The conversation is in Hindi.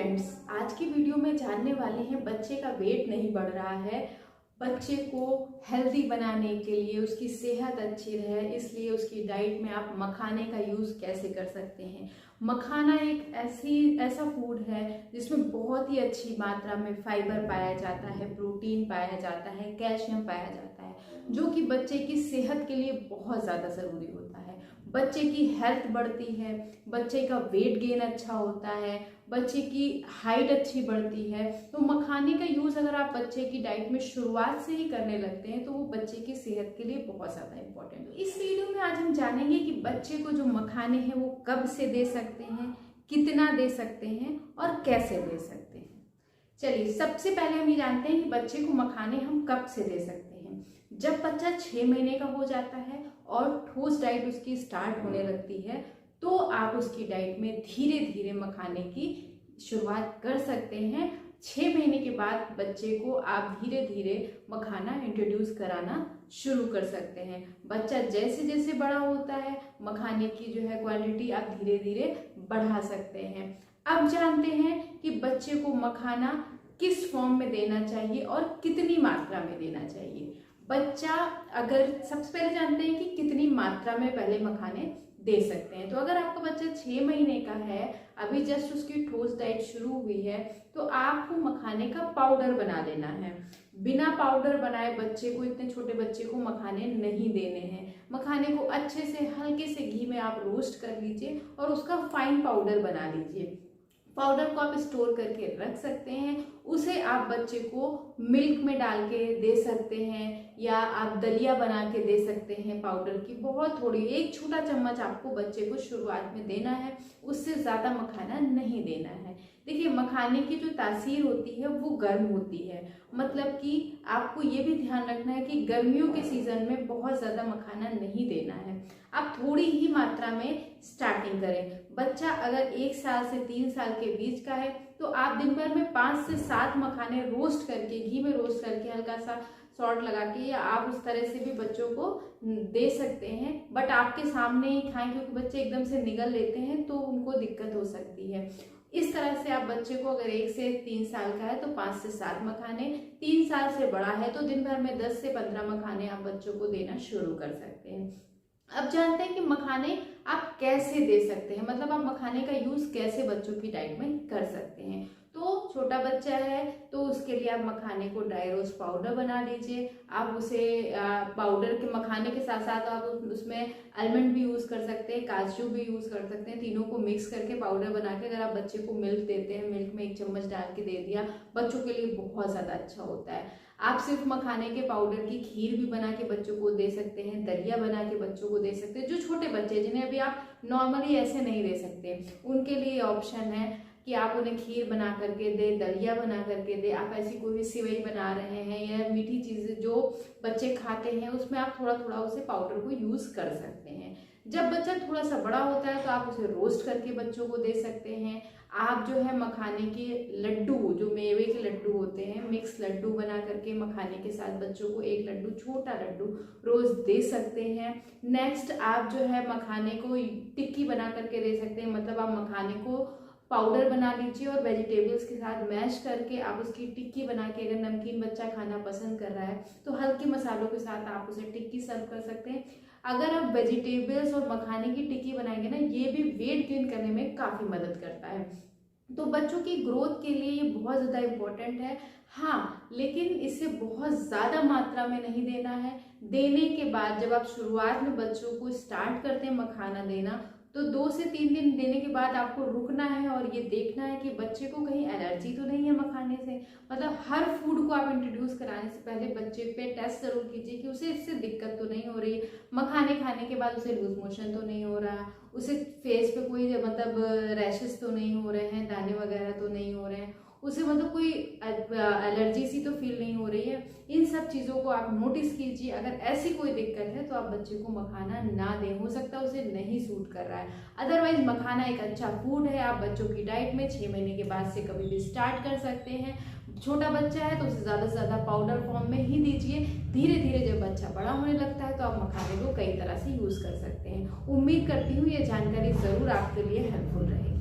फ्रेंड्स, आज की वीडियो में जानने वाले हैं बच्चे का वेट नहीं बढ़ रहा है। बच्चे को हेल्दी बनाने के लिए, उसकी सेहत अच्छी रहे, इसलिए उसकी डाइट में आप मखाने का यूज़ कैसे कर सकते हैं। मखाना एक ऐसा फूड है जिसमें बहुत ही अच्छी मात्रा में फाइबर पाया जाता है, प्रोटीन पाया जाता है, कैल्शियम पाया जाता है, जो कि बच्चे की सेहत के लिए बहुत ज़्यादा ज़रूरी होता है। बच्चे की हेल्थ बढ़ती है, बच्चे का वेट गेन अच्छा होता है, बच्चे की हाइट अच्छी बढ़ती है। तो मखाने का यूज़ अगर आप बच्चे की डाइट में शुरुआत से ही करने लगते हैं तो वो बच्चे की सेहत के लिए बहुत ज़्यादा इम्पोर्टेंट है। इस वीडियो में आज हम जानेंगे कि बच्चे को जो मखाने हैं वो कब से दे सकते हैं, कितना दे सकते हैं और कैसे दे सकते हैं। चलिए, सबसे पहले हम ये जानते हैं कि बच्चे को मखाने हम कब से दे सकते हैं। जब बच्चा 6 महीने का हो जाता है और ठोस डाइट उसकी स्टार्ट होने लगती है तो आप उसकी डाइट में धीरे धीरे मखाने की शुरुआत कर सकते हैं। 6 महीने के बाद बच्चे को आप धीरे धीरे मखाना इंट्रोड्यूस कराना शुरू कर सकते हैं। बच्चा जैसे जैसे बड़ा होता है मखाने की जो है क्वांटिटी आप धीरे धीरे बढ़ा सकते हैं। अब जानते हैं कि बच्चे को मखाना किस फॉर्म में देना चाहिए और कितनी मात्रा में देना चाहिए। बच्चा अगर सबसे पहले जानते हैं कि कितनी मात्रा में पहले मखाने दे सकते हैं। तो अगर आपका बच्चा 6 महीने का है, अभी जस्ट उसकी ठोस डाइट शुरू हुई है, तो आपको मखाने का पाउडर बना लेना है। बिना पाउडर बनाए बच्चे को, इतने छोटे बच्चे को मखाने नहीं देने हैं। मखाने को अच्छे से हल्के से घी में आप रोस्ट कर लीजिए और उसका फाइन पाउडर बना लीजिए। पाउडर को आप स्टोर करके रख सकते हैं। उसे आप बच्चे को मिल्क में डाल के दे सकते हैं या आप दलिया बना के दे सकते हैं। पाउडर की बहुत थोड़ी, 1 छोटा चम्मच आपको बच्चे को शुरुआत में देना है, उससे ज़्यादा मखाना नहीं देना है। देखिए, मखाने की जो तासीर होती है वो गर्म होती है, मतलब कि आपको ये भी ध्यान रखना है कि गर्मियों के सीजन में बहुत ज़्यादा मखाना नहीं देना है। आप थोड़ी ही मात्रा में स्टार्टिंग करें। बच्चा अगर 1 साल से 3 साल के बीच का है तो आप दिन भर में 5 से 7 मखाने रोस्ट करके, घी में रोस्ट करके, हल्का सा सॉल्ट लगा के, या आप उस तरह से भी बच्चों को दे सकते हैं। बट आपके सामने ही खाएं, क्योंकि बच्चे एकदम से निगल लेते हैं तो उनको दिक्कत हो सकती है। इस तरह से आप बच्चे को अगर 1 से 3 साल का है तो 5 से 7 मखाने, 3 साल से बड़ा है तो दिन भर में 10 से 15 मखाने आप बच्चों को देना शुरू कर सकते हैं। अब जानते हैं कि मखाने आप कैसे दे सकते हैं, मतलब आप मखाने का यूज कैसे बच्चों की डाइट में कर सकते हैं। तो छोटा बच्चा है तो उसके लिए आप मखाने को ड्राई रोस्ट पाउडर बना लीजिए। आप उसे पाउडर के मखाने के साथ साथ आप उसमें आलमंड भी यूज कर सकते हैं, काजू भी यूज कर सकते हैं। तीनों को मिक्स करके पाउडर बना के अगर आप बच्चे को मिल्क देते हैं, मिल्क में 1 चम्मच डाल के दे दिया, बच्चों के लिए बहुत ज्यादा अच्छा होता है। आप सिर्फ मखाने के पाउडर की खीर भी बना के बच्चों को दे सकते हैं, दलिया बना के बच्चों को दे सकते हैं। जो छोटे बच्चे जिन्हें अभी आप नॉर्मली ऐसे नहीं दे सकते, उनके लिए ऑप्शन है कि आप उन्हें खीर बना करके दे, दलिया बना करके दे। आप ऐसी कोई सिवई बना रहे हैं या मीठी चीजें जो बच्चे खाते हैं उसमें आप थोड़ा थोड़ा उसे पाउडर को यूज कर सकते हैं। जब बच्चा थोड़ा सा बड़ा होता है तो आप उसे रोस्ट करके बच्चों को दे सकते हैं। आप जो है मखाने के लड्डू, जो मेवे के लड्डू होते हैं, मिक्स लड्डू बना करके मखाने के साथ बच्चों को 1 लड्डू, छोटा लड्डू रोज दे सकते हैं। नेक्स्ट आप जो है मखाने को टिक्की बना करके दे सकते हैं, मतलब आप मखाने को पाउडर बना लीजिए और वेजिटेबल्स के साथ मैश करके आप उसकी टिक्की बना के, अगर नमकीन बच्चा खाना पसंद कर रहा है तो हल्के मसालों के साथ आप उसे टिक्की सर्व कर सकते हैं। अगर आप वेजिटेबल्स और मखाने की टिक्की बनाएंगे ना, ये भी वेट गेन करने में काफ़ी मदद करता है। तो बच्चों की ग्रोथ के लिए ये बहुत ज़्यादा इम्पोर्टेंट है। हाँ, लेकिन इसे बहुत ज़्यादा मात्रा में नहीं देना है। देने के बाद जब आप शुरुआत में बच्चों को स्टार्ट करते हैं मखाना देना, तो 2 से 3 दिन देने के बाद आपको रुकना है और ये देखना है कि बच्चे को कहीं एलर्जी तो नहीं है मखाने से। मतलब हर फूड को आप इंट्रोड्यूस कराने से पहले बच्चे पे टेस्ट जरूर कीजिए कि उसे इससे दिक्कत तो नहीं हो रही, मखाने खाने के बाद उसे लूज मोशन तो नहीं हो रहा, उसे फेस पे कोई मतलब रैशेस तो नहीं हो रहे हैं, दाने वगैरह तो नहीं हो रहे हैं, उसे मतलब कोई एलर्जी सी तो फील नहीं हो रही है। इन सब चीज़ों को आप नोटिस कीजिए। अगर ऐसी कोई दिक्कत है तो आप बच्चे को मखाना ना दें, हो सकता है उसे नहीं सूट कर रहा है। अदरवाइज मखाना एक अच्छा फूड है, आप बच्चों की डाइट में 6 महीने के बाद से कभी भी स्टार्ट कर सकते हैं। छोटा बच्चा है तो उसे ज़्यादा से ज़्यादा पाउडर फॉर्म में ही दीजिए। धीरे धीरे जब बच्चा बड़ा होने लगता है तो आप मखाने को कई तरह से यूज़ कर सकते हैं। उम्मीद करती हूँ ये जानकारी ज़रूर आपके लिए हेल्पफुल रहेगी।